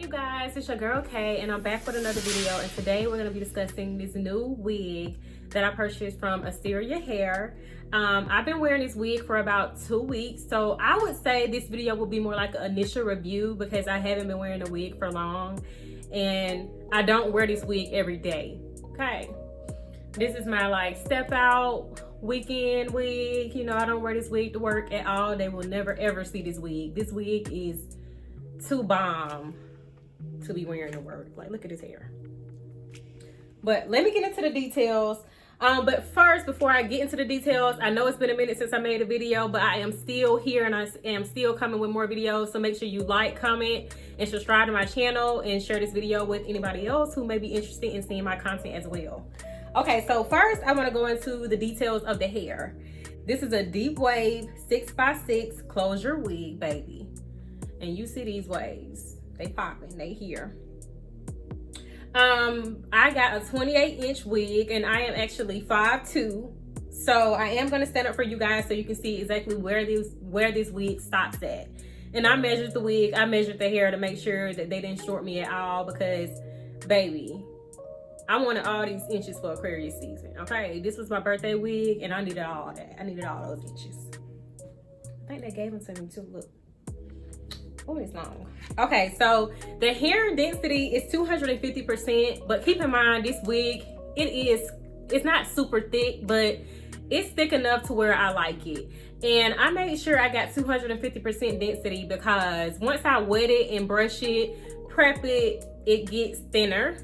you guys, it's your girl Kay and I'm back with another video, and today we're going to be discussing this new wig that I purchased from Asteria hair. I've been wearing this wig for about 2 weeks, so I would say this video will be more like an initial review because I haven't been wearing a wig for long and I don't wear this wig every day. Okay, this is my like step out weekend wig. You know, I don't wear this wig to work at all. They will never ever see this wig. This wig is too bomb to be wearing to work. Like, look at his hair. But let me get into the details. But first, before I get into the details, I know it's been a minute since I made a video, but I am still here and I am still coming with more videos. So make sure you like, comment, and subscribe to my channel and share this video with anybody else who may be interested in seeing my content as well. Okay, so first I want to go into the details of the hair. This is a deep wave 6x6 closure wig, baby. And you see these waves, they popping, they here. I got a 28-inch wig and I am actually 5'2", so I am going to stand up for you guys so you can see exactly where this wig stops at. And I measured the wig, I measured the hair to make sure that they didn't short me at all, because baby, I wanted all these inches for Aquarius season. Okay, this was my birthday wig and I needed all that. I needed all those inches. I think they gave them to me too. Look. Oh, it's long. Okay, so the hair density is 250%, but keep in mind this wig, it's not super thick, but it's thick enough to where I like it. And I made sure I got 250% density because once I wet it and brush it, prep it, it gets thinner.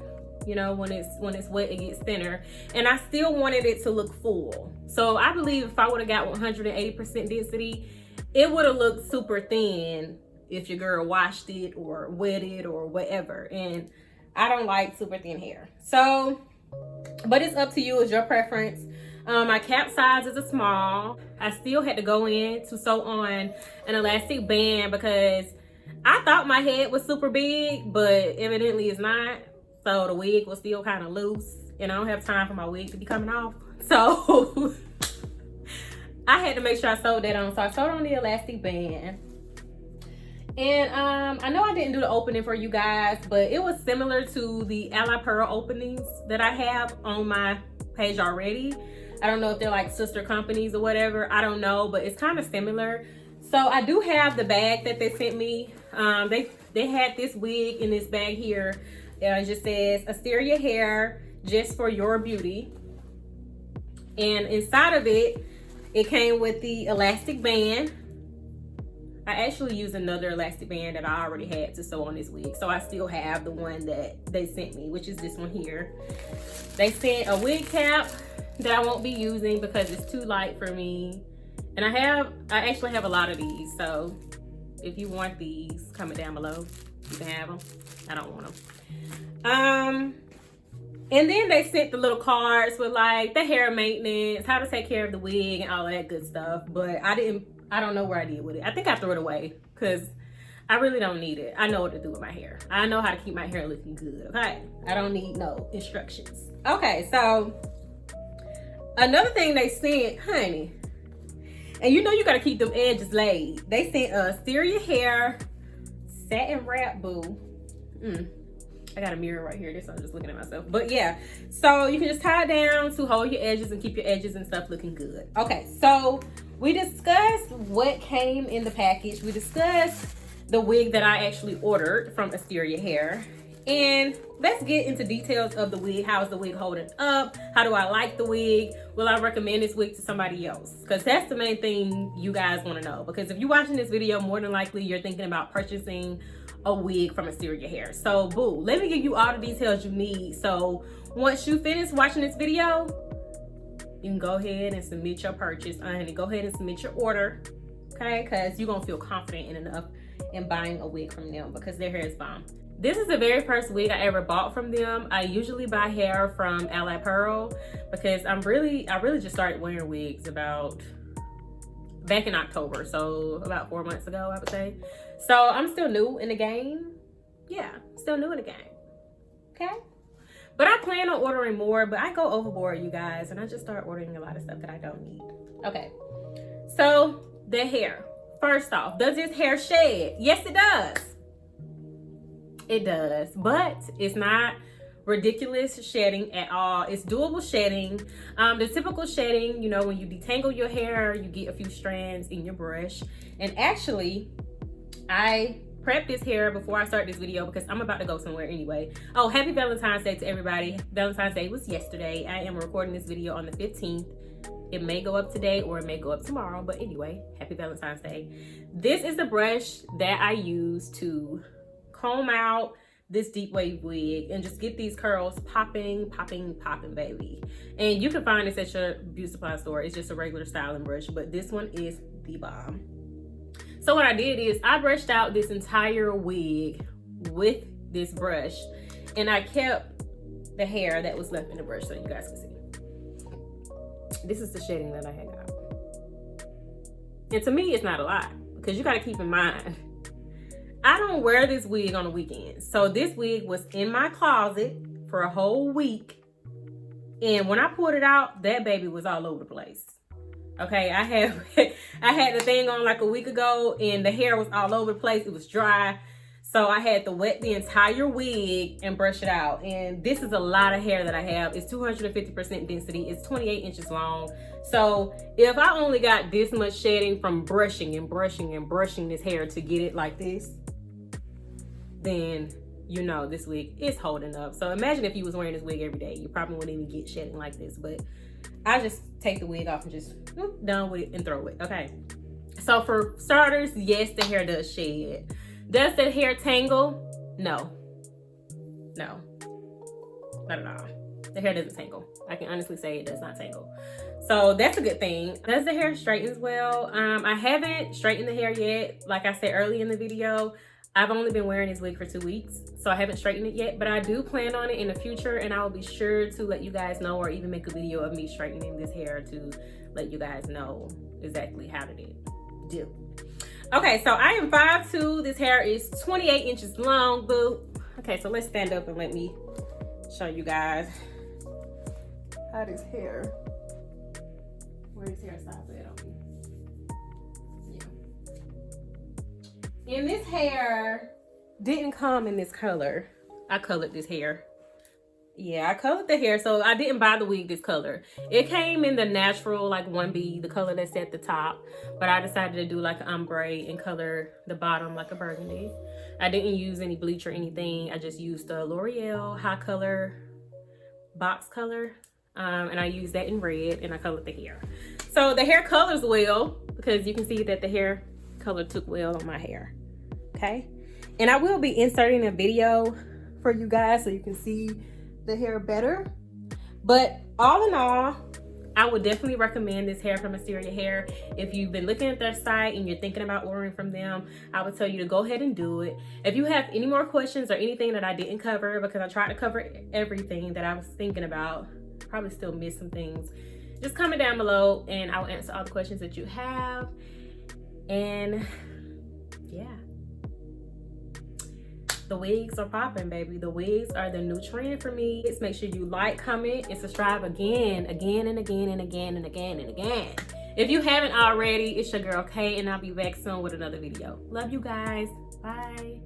You know, when it's wet, it gets thinner. And I still wanted it to look full. So I believe if I would have got 180% density, it would have looked super thin if your girl washed it or wet it or whatever. And I don't like super thin hair. So, but it's up to you, it's your preference. My cap size is a small. I still had to go in to sew on an elastic band because I thought my head was super big, but evidently it's not. So the wig was still kind of loose and I don't have time for my wig to be coming off. So I had to make sure I sewed that on. So I sewed on the elastic band. And I know I didn't do the opening for you guys, but it was similar to the Ally Pearl openings that I have on my page already. I don't know if they're like sister companies or whatever. I don't know, but it's kind of similar. So I do have the bag that they sent me. They had this wig in this bag here. It just says Asteria hair, just for your beauty. And inside of it, it came with the elastic band. I actually used another elastic band that I already had to sew on this wig. So I still have the one that they sent me, which is this one here. They sent a wig cap that I won't be using because it's too light for me. And I actually have a lot of these. So if you want these, comment down below. You can have them. I don't want them. And then they sent the little cards with like the hair maintenance, how to take care of the wig and all that good stuff. But I don't know where I did with it. I think I threw it away because I really don't need it. I know what to do with my hair. I know how to keep my hair looking good, okay? I don't need no instructions. Okay, so another thing they sent, honey, and you know you gotta keep them edges laid. They sent a Asteria hair satin wrap, boo. I got a mirror right here, so I'm just looking at myself. But yeah, so you can just tie it down to hold your edges and keep your edges and stuff looking good. Okay, so we discussed what came in the package. We discussed the wig that I actually ordered from Asteria hair. And let's get into details of the wig. How is the wig holding up? How do I like the wig? Will I recommend this wig to somebody else? Because that's the main thing you guys want to know. Because if you're watching this video, more than likely you're thinking about purchasing a wig from Asteria hair. So boo, let me give you all the details you need. So once you finish watching this video, you can go ahead and submit your purchase, honey. Go ahead and submit your order, okay? Because you're gonna feel confident enough in buying a wig from them because their hair is bomb. This is the very first wig I ever bought from them. I usually buy hair from Ally Pearl because I really just started wearing wigs back in October, so about 4 months ago, I would say. So I'm still new in the game. Yeah, still new in the game, okay? But I plan on ordering more, but I go overboard, you guys, and I just start ordering a lot of stuff that I don't need. Okay, so the hair. First off, does this hair shed? Yes, it does. It does, but it's not ridiculous shedding at all. It's doable shedding. The typical shedding, you know, when you detangle your hair, you get a few strands in your brush. And actually, I prepped this hair before I start this video because I'm about to go somewhere anyway. Oh, happy Valentine's Day to everybody. Valentine's Day was yesterday. I am recording this video on the 15th. It may go up today or it may go up tomorrow, but anyway, happy Valentine's Day. This is the brush that I use to comb out this deep wave wig and just get these curls popping, baby. And you can find this at your beauty supply store. It's just a regular styling brush, but this one is the bomb. So what I did is I brushed out this entire wig with this brush, and I kept the hair that was left in the brush so you guys can see. This is the shedding that I had got. And to me, it's not a lot because you got to keep in mind, I don't wear this wig on the weekends. So this wig was in my closet for a whole week. And when I pulled it out, that baby was all over the place. Okay, I had the thing on like a week ago and the hair was all over the place. It was dry. So I had to wet the entire wig and brush it out. And this is a lot of hair that I have. It's 250% density. It's 28 inches long. So if I only got this much shedding from brushing this hair to get it like this, then you know this wig is holding up. So imagine if you was wearing this wig every day. You probably wouldn't even get shedding like this. But I just take the wig off and just done with it and throw it. Okay. So for starters, yes, the hair does shed. Does the hair tangle? No. No. Not at all. The hair doesn't tangle. I can honestly say it does not tangle. So that's a good thing. Does the hair straightens well? I haven't straightened the hair yet. Like I said early in the video, I've only been wearing this wig for 2 weeks, so I haven't straightened it yet, but I do plan on it in the future, and I will be sure to let you guys know, or even make a video of me straightening this hair to let you guys know exactly how to do. Okay, so I am 5'2". This hair is 28 inches long, boo. Okay, so let's stand up and let me show you guys how this hair, where this hair stops at on me. Yeah. And this hair didn't come in this color. I colored this hair. Yeah, I colored the hair, so I didn't buy the wig this color. It came in the natural, like 1B, the color that's at the top, but I decided to do like an ombre and color the bottom like a burgundy. I didn't use any bleach or anything. I just used the L'Oreal High Color box color, and I used that in red, and I colored the hair. So the hair colors well because you can see that the hair color took well on my hair. Okay, and I will be inserting a video for you guys so you can see the hair better. But all in all, I would definitely recommend this hair from Asteria Hair. If you've been looking at their site and you're thinking about ordering from them, I would tell you to go ahead and do it. If you have any more questions or anything that I didn't cover, because I tried to cover everything that I was thinking about, probably still missed some things, just comment down below and I'll answer all the questions that you have. And yeah, the wigs are popping, baby. The wigs are the new trend for me. Just make sure you like, comment, and subscribe again. If you haven't already, it's your girl Kay, and I'll be back soon with another video. Love you guys. Bye.